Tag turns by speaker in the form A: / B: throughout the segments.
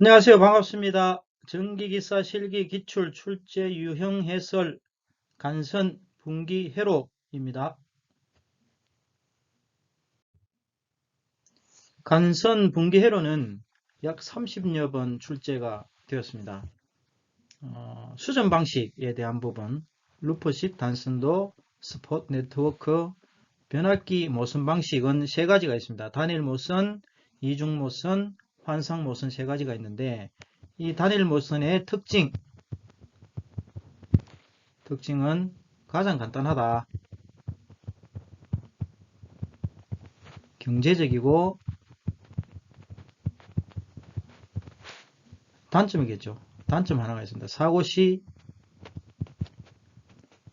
A: 안녕하세요. 반갑습니다. 전기기사 실기 기출 출제 유형 해설 간선 분기 회로입니다. 간선 분기 회로는 약 30여 번 출제가 되었습니다. 수정 방식에 대한 부분, 루퍼식 단선도, 스폿 네트워크, 변압기 모선 방식은 세 가지가 있습니다. 단일 모선, 이중 모선, 환상 모선 세 가지가 있는데, 이 단일 모선의 특징은 가장 간단하다. 경제적이고 단점이겠죠. 단점 하나가 있습니다. 사고 시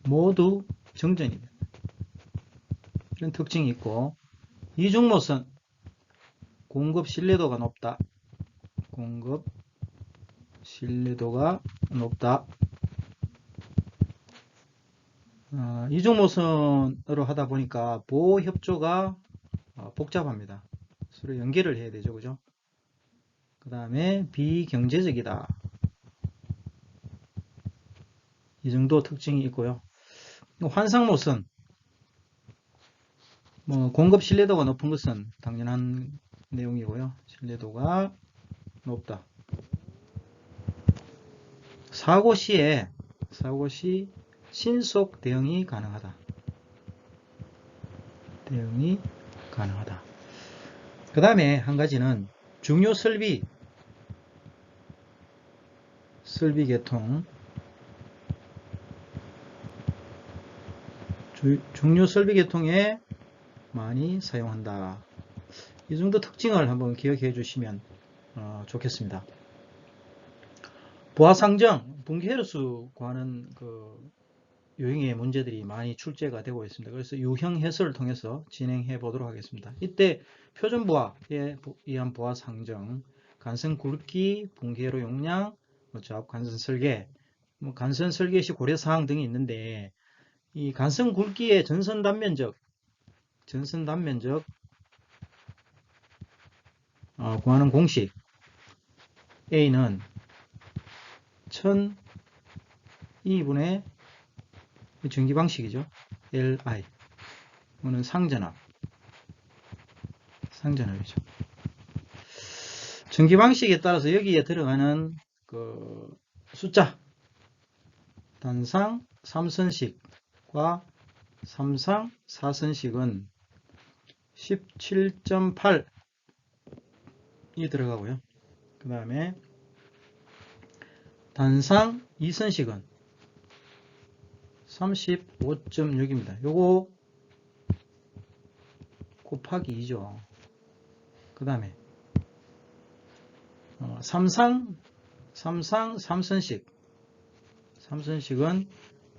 A: 모두 정전입니다. 이런 특징이 있고, 이중모선 공급 신뢰도가 높다. 공급 신뢰도가 높다. 이중모선으로 하다 보니까 보호 협조가 복잡합니다. 서로 연계를 해야 되죠, 그죠? 그 다음에 비경제적이다. 이 정도 특징이 있고요. 환상모선, 공급 신뢰도가 높은 것은 당연한 내용이고요. 신뢰도가 높다. 사고 시 신속 대응이 가능하다. 대응이 가능하다. 그 다음에 한 가지는 중요 설비 계통. 중요 설비 계통에 많이 사용한다. 이 정도 특징을 한번 기억해 주시면 좋겠습니다. 보아상정, 분기헤르수 관한 유형의 문제들이 많이 출제가 되고 있습니다. 그래서 유형 해설을 통해서 진행해 보도록 하겠습니다. 이때 표준부하에 의한 보아상정, 간선 굵기, 분기회로 용량, 좌우 간선 설계, 간선 설계 시 고려사항 등이 있는데, 이 간선 굵기의 전선 단면적 구하는 공식 A는 1002분의 전기 방식이죠. Li. 이거는 상전압이죠. 전기 방식에 따라서 여기에 들어가는 숫자, 단상 3선식과 삼상 4선식은 17.8이 들어가고요. 그 다음에 단상 2선식은 35.6입니다. 요거 곱하기 2죠. 그 다음에 삼상 3선식은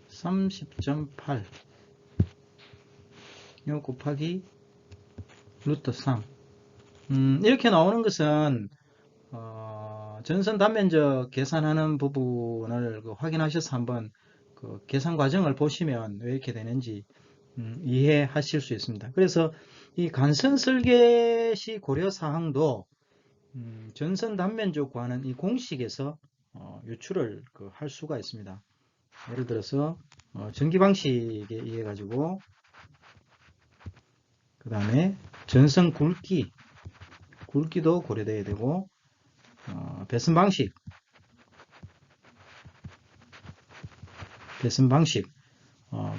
A: 30.8 요 곱하기 루트 3. 이렇게 나오는 것은 전선 단면적 계산하는 부분을 확인하셔서 한번 계산 과정을 보시면 왜 이렇게 되는지 이해하실 수 있습니다. 그래서 이 간선 설계 시 고려 사항도 전선 단면적 구하는 이 공식에서 유출을 할 수가 있습니다. 예를 들어서 전기 방식에 의해 가지고 그 다음에 전선 굵기도 고려돼야 되고 배선 방식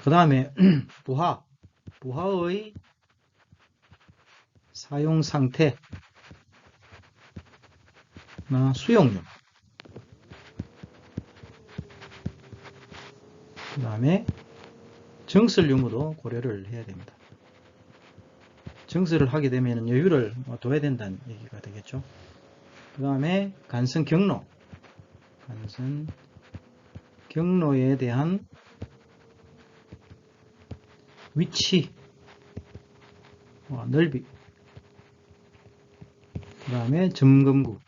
A: 그 다음에 부하의 사용 상태나 수용률, 그 다음에 정설 유무도 고려를 해야 됩니다. 정설을 하게 되면 여유를 둬야 된다는 얘기가 되겠죠. 그 다음에 간선 경로에 대한 위치, 넓이, 그 다음에 점검구.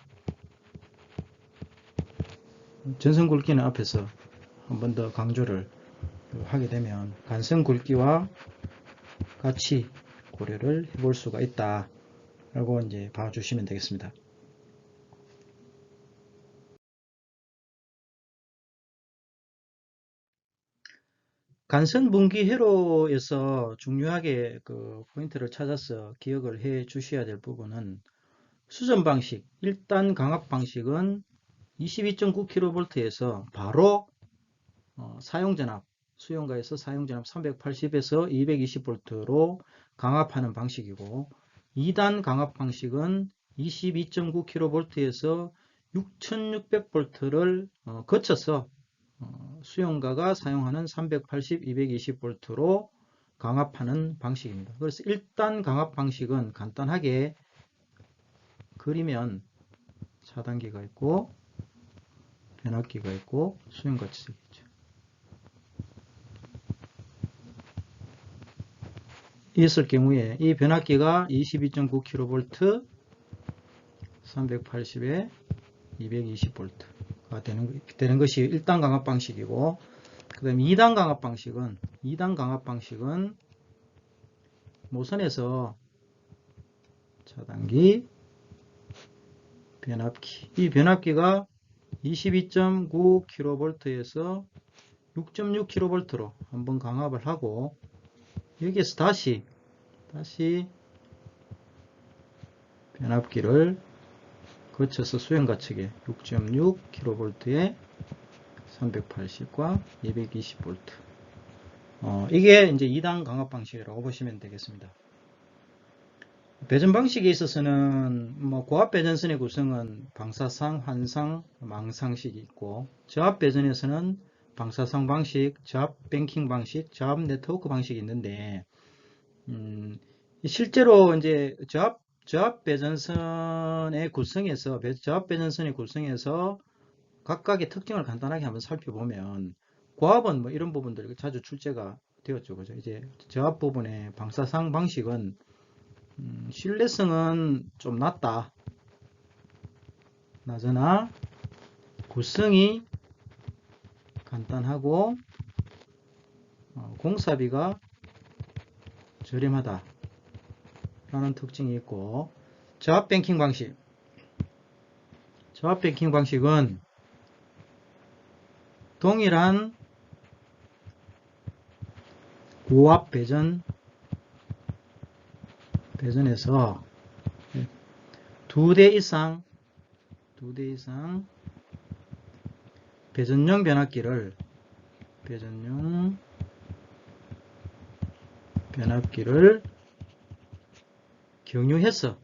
A: 전선 굵기는 앞에서 한 번 더 강조를 하게 되면 간선 굵기와 같이 고려를 해볼 수가 있다 라고 이제 봐주시면 되겠습니다. 간선 분기 회로에서 중요하게 그 포인트를 찾아서 기억을 해 주셔야 될 부분은 수전 방식, 1단 강압 방식은 22.9kV에서 바로 사용전압, 수용가에서 사용전압 380에서 220V로 강압하는 방식이고, 2단 강압 방식은 22.9kV에서 6600V를 거쳐서 수용가가 사용하는 380, 220V로 강압하는 방식입니다. 그래서 1단 강압 방식은 간단하게 그리면 차단기가 있고 변압기가 있고 수용가 치석이죠. 있을 경우에 이 변압기가 22.9kV 380에 220V가 되는 것이 1단 강압 방식이고, 그 다음에 2단 강압 방식은 모선에서 차단기, 변압기, 이 변압기가 22.9kV에서 6.6kV로 한번 강압을 하고, 여기에서 다시 변압기를 거쳐서 수용가 측에 6.6kV에 380과 220V. 이게 이제 2단 강압 방식이라고 보시면 되겠습니다. 배전 방식에 있어서는 고압 배전선의 구성은 방사상, 환상, 망상식이 있고, 저압 배전에서는 방사상 방식, 저압 뱅킹 방식, 저압 네트워크 방식이 있는데, 실제로 이제 저압 배전선의 구성에서 각각의 특징을 간단하게 한번 살펴보면, 고압은 뭐 이런 부분들 자주 출제가 되었죠. 그죠? 이제 저압 부분의 방사상 방식은 신뢰성은 좀 낮으나 구성이 간단하고 공사비가 저렴하다 라는 특징이 있고, 저압 뱅킹 방식은 동일한 고압 배전에서 두 대 이상 배전용 변압기를 경유해서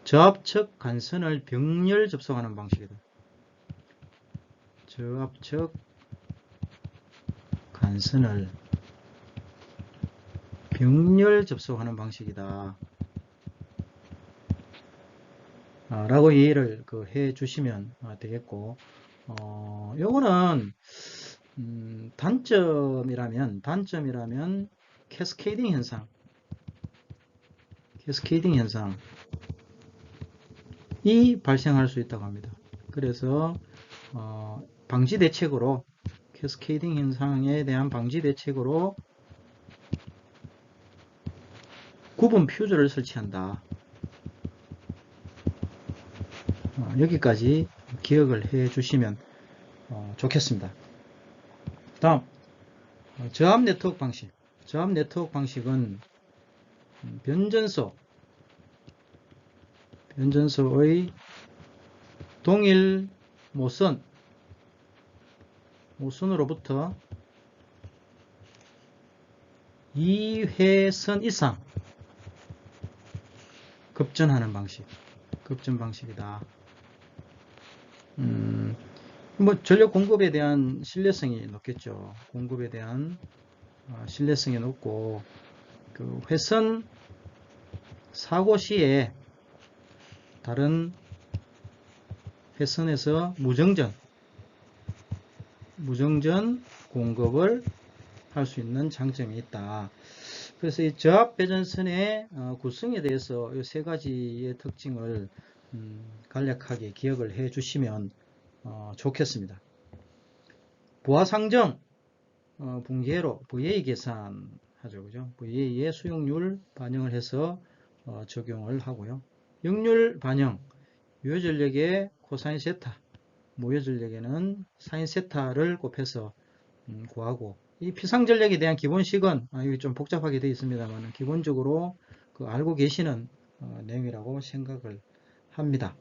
A: 저압측 간선을 병렬 접속하는 방식이다. 저압측 간선을 병렬 접속하는 방식이다 라고 이해를 해 주시면 되겠고, 요거는 단점이라면 캐스케이딩 현상이 발생할 수 있다고 합니다. 그래서 방지 대책으로 캐스케이딩 현상에 대한 방지 대책으로 구분 퓨즈를 설치한다. 여기까지 기억을 해 주시면 좋겠습니다. 다음 저압 네트워크 방식은 변전소의 동일 모선으로부터 2회선 이상 급전하는 급전 방식이다. 전력 공급에 대한 신뢰성이 높겠죠. 공급에 대한 신뢰성이 높고, 그 회선 사고 시에 다른 회선에서 무정전 공급을 할 수 있는 장점이 있다. 그래서 이 저압 배전선의 구성에 대해서 이 세 가지의 특징을 간략하게 기억을 해 주시면 좋겠습니다. 부하상정 분기회로 VA 계산하죠. 그죠? VA의 수용률 반영을 해서 적용을 하고요. 역률 반영, 유효전력의 코사인 세타 모여 전력에는 사인 세타를 곱해서 구하고, 이 피상 전력에 대한 기본식은 이게 좀 복잡하게 되어 있습니다만 기본적으로 그 알고 계시는 내용이라고 생각을 합니다.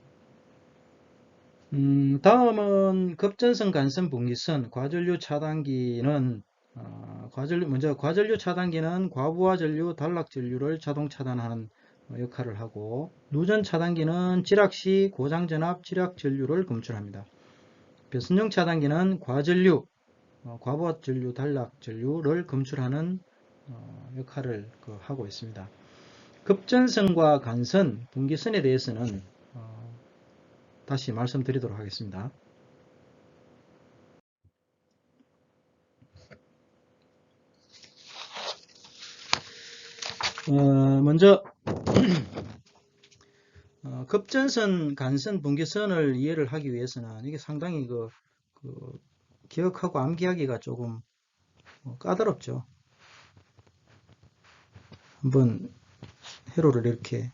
A: 다음은 급전선 간선 분기선 과전류 차단기는 먼저 과전류 차단기는 과부하 전류, 단락 전류를 자동 차단하는 역할을 하고, 누전 차단기는 지락 시 고장 전압 지락 전류를 검출합니다. 배선용 차단기는 과전류, 과부하 전류, 단락 전류를 검출하는 역할을 하고 있습니다. 급전선과 간선, 분기선에 대해서는 다시 말씀드리도록 하겠습니다. 먼저 급전선, 간선, 분기선을 이해를 하기 위해서는 이게 상당히 기억하고 암기하기가 조금 까다롭죠. 한번 회로를 이렇게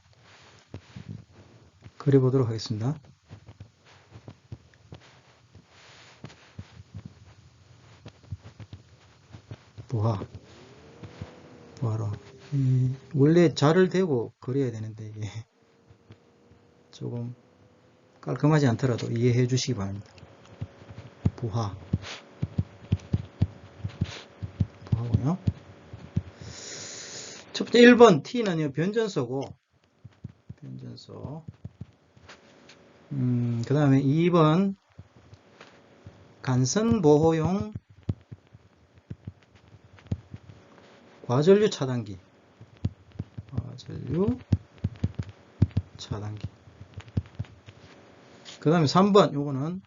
A: 그려보도록 하겠습니다. 부하로 원래 자를 대고 그려야 되는데 이게 조금 깔끔하지 않더라도 이해해 주시기 바랍니다. 부하고요. 첫 번째 1번 T는 변전소고, 그 다음에 2번 간선 보호용 과전류 차단기. 그 다음에 3번 요거는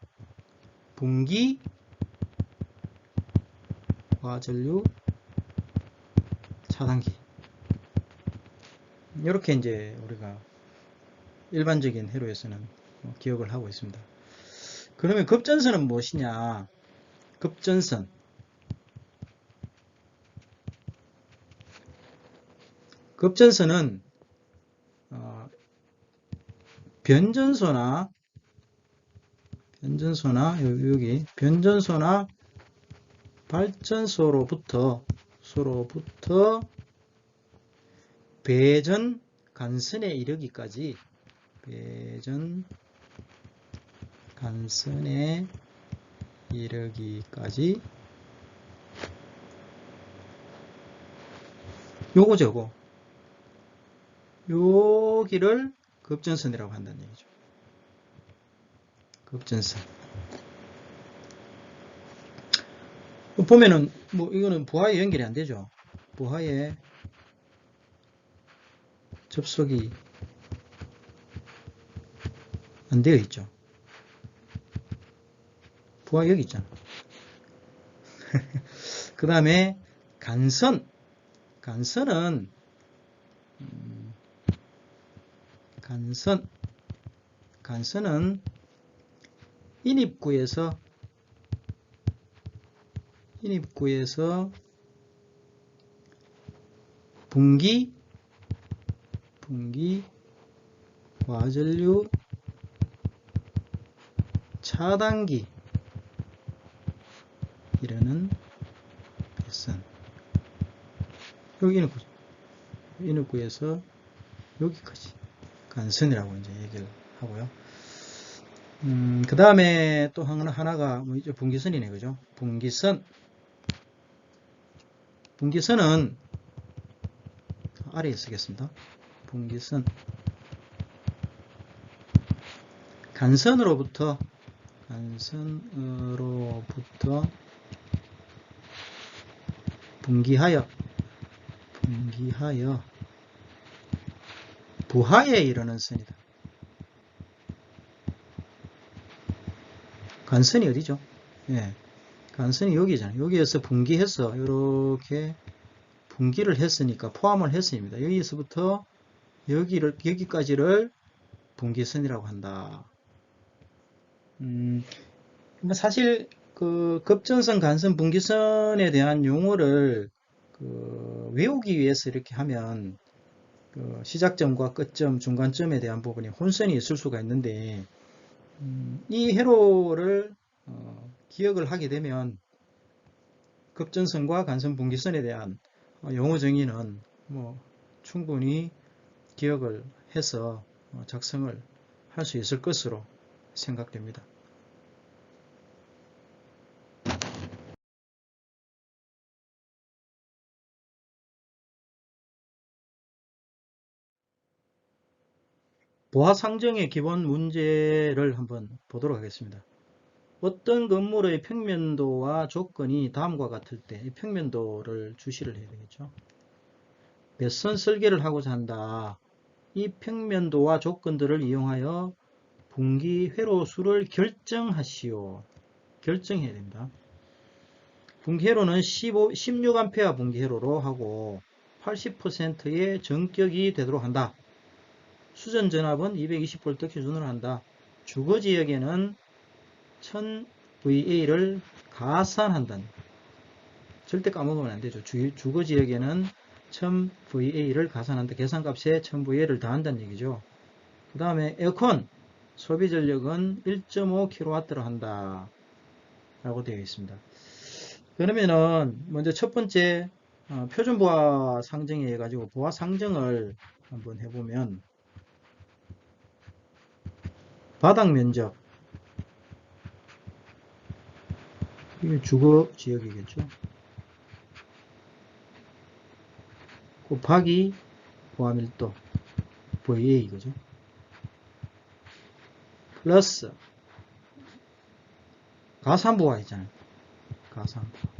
A: 분기 과전류 차단기. 이렇게 이제 우리가 일반적인 회로에서는 기억을 하고 있습니다. 그러면 급전선은 무엇이냐? 급전선은 변전소나 여기 변전소나 발전소로부터 배전 간선에 이르기까지 요거 여기를 급전선이라고 한다는 얘기죠. 급전선. 보면은 이거는 부하에 연결이 안 되죠. 부하에 접속이 안 되어 있죠. 부하 여기 있잖아. 그 다음에 간선은 인입구에서 분기 과전류 차단기 이라는 배선. 여기 인입구에서 여기까지 간선이라고 이제 얘기를 하고요. 그 다음에 또 하나가 이제 분기선이네, 그죠? 분기선은 아래에 쓰겠습니다. 분기선. 간선으로부터 분기하여 부하에 이르는 선이다. 간선이 어디죠? 예, 간선이 여기잖아요. 여기에서 분기해서 이렇게 분기를 했으니까 포함을 했습니다. 여기서부터 여기까지를 분기선이라고 한다. 사실 그 급전선, 간선, 분기선에 대한 용어를 외우기 위해서 이렇게 하면 시작점과 끝점, 중간점에 대한 부분이 혼선이 있을 수가 있는데 이 회로를 기억을 하게 되면 급전선과 간선 분기선에 대한 용어 정의는 뭐 충분히 기억을 해서 작성을 할 수 있을 것으로 생각됩니다. 보화상정의 기본 문제를 한번 보도록 하겠습니다. 어떤 건물의 평면도와 조건이 다음과 같을 때 평면도를 주시를 해야 되겠죠. 몇 선 설계를 하고자 한다. 이 평면도와 조건들을 이용하여 분기 회로수를 결정하시오. 결정해야 됩니다. 분기 회로는 16A 분기 회로로 하고 80%의 전격이 되도록 한다. 수전 전압은 220V 기준으로 한다. 주거지역에는 1000VA를 가산한다. 절대 까먹으면 안 되죠. 주거지역에는 1000VA를 가산한다. 계산값에 1000VA를 더한다는 얘기죠. 그 다음에 에어컨 소비 전력은 1.5kW를 한다. 라고 되어 있습니다. 그러면은 먼저 첫 번째 표준 부하 상정에 해가지고 부하 상정을 한번 해보면 바닥 면적 이게 주거 지역이겠죠. 곱하기 부하 밀도 VA 이거죠. 플러스 가산부하 있잖아요. 가산부하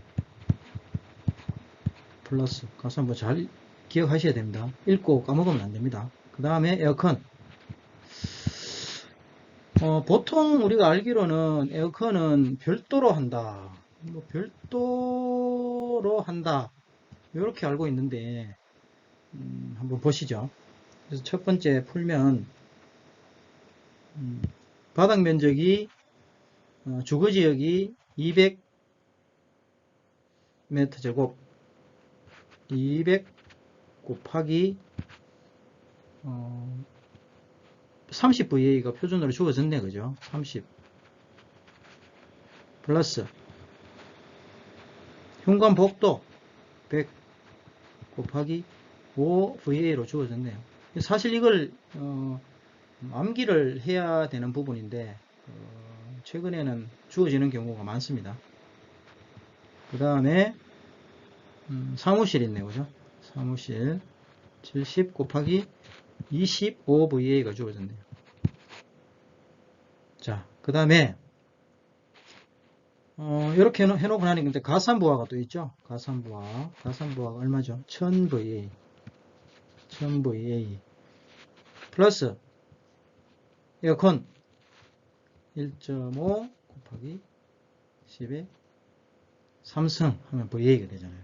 A: 플러스 가산부하 잘 기억하셔야 됩니다. 읽고 까먹으면 안 됩니다. 그 다음에 에어컨 보통 우리가 알기로는 에어컨은 별도로 한다. 뭐 별도로 한다. 이렇게 알고 있는데 한번 보시죠. 그래서 첫 번째 풀면 바닥 면적이 주거지역이 200m 제곱 200 곱하기 30VA가 표준으로 주어졌네. 그죠? 30 플러스 현관 복도 100 곱하기 5VA로 주어졌네요. 사실 이걸 암기를 해야 되는 부분인데 최근에는 주어지는 경우가 많습니다. 그 다음에 사무실 있네요. 그죠? 사무실 70 곱하기 25VA가 주어졌네요. 자, 그 다음에 이렇게 해놓고 나니까 가산부하가 또 있죠. 가산부하가 얼마죠? 1000VA 1000VA 플러스 에어컨 1.5 곱하기 10에 3승 하면 VA가 되잖아요.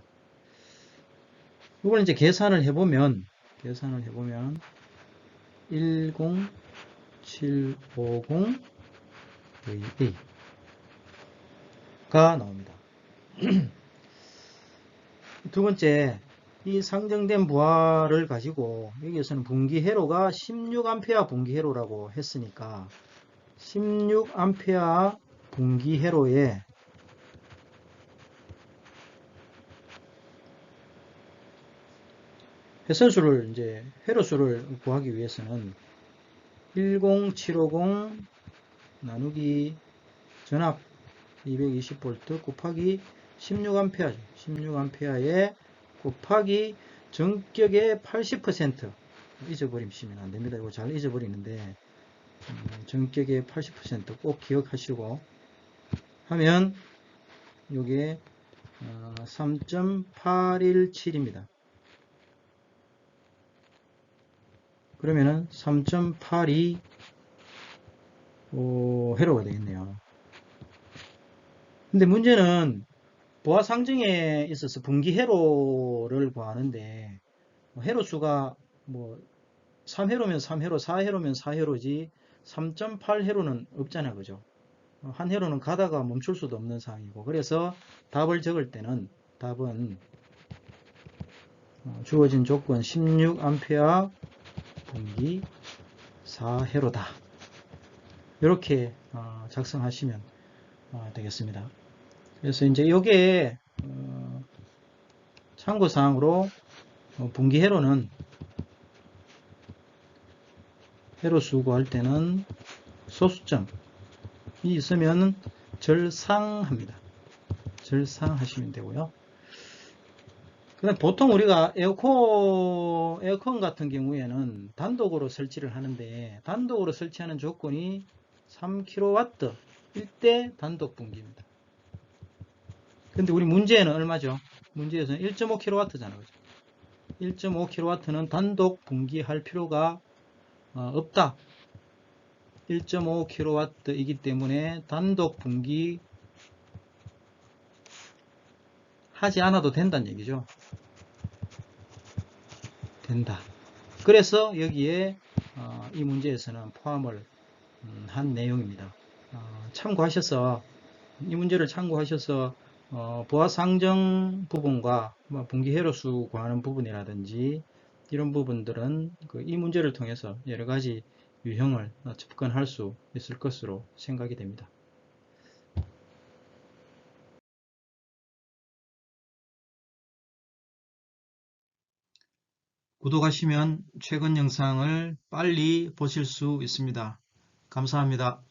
A: 이걸 이제 계산을 해보면 10750 VA가 나옵니다. 두 번째, 이 상정된 부하를 가지고 여기에서는 분기회로가 16A 분기회로라고 했으니까 16A 분기회로에 회선수를 이제 회로수를 구하기 위해서는 10750 나누기 전압 220V 곱하기 16A죠. 16A에 곱하기 전격의 80% 잊어버리시면 안 됩니다. 이거 잘 잊어버리는데 전격의 80% 꼭 기억하시고 하면 이게 3.817입니다. 그러면은 3.82 회로가 되겠네요. 근데 문제는 부하 상정에 있어서 분기 회로를 구하는데 회로수가 뭐 3회로면 3회로, 4회로면 4회로지 3.8회로는 없잖아요. 그죠? 한 회로는 가다가 멈출 수도 없는 상황이고, 그래서 답을 적을 때는 답은 주어진 조건 16A 분기 4회로다 이렇게 작성하시면 되겠습니다. 그래서 이제 이게 참고사항으로 분기회로는 회로수 구할 때는 소수점이 있으면 절상합니다. 절상하시면 되고요. 그다음 보통 우리가 에어컨 같은 경우에는 단독으로 설치를 하는데 단독으로 설치하는 조건이 3kW 일 때 단독 분기입니다. 근데 우리 문제는 얼마죠? 문제에서는 1.5kW잖아요. 1.5kW는 단독 분기할 필요가 없다. 1.5kW이기 때문에 단독 분기 하지 않아도 된다는 얘기죠. 된다. 그래서 여기에 이 문제에서는 포함을 한 내용입니다. 참고하셔서 이 문제를 참고하셔서 부하상정 부분과 분기회로수 구하는 부분이라든지 이런 부분들은 이 문제를 통해서 여러 가지 유형을 접근할 수 있을 것으로 생각이 됩니다. 구독하시면 최근 영상을 빨리 보실 수 있습니다. 감사합니다.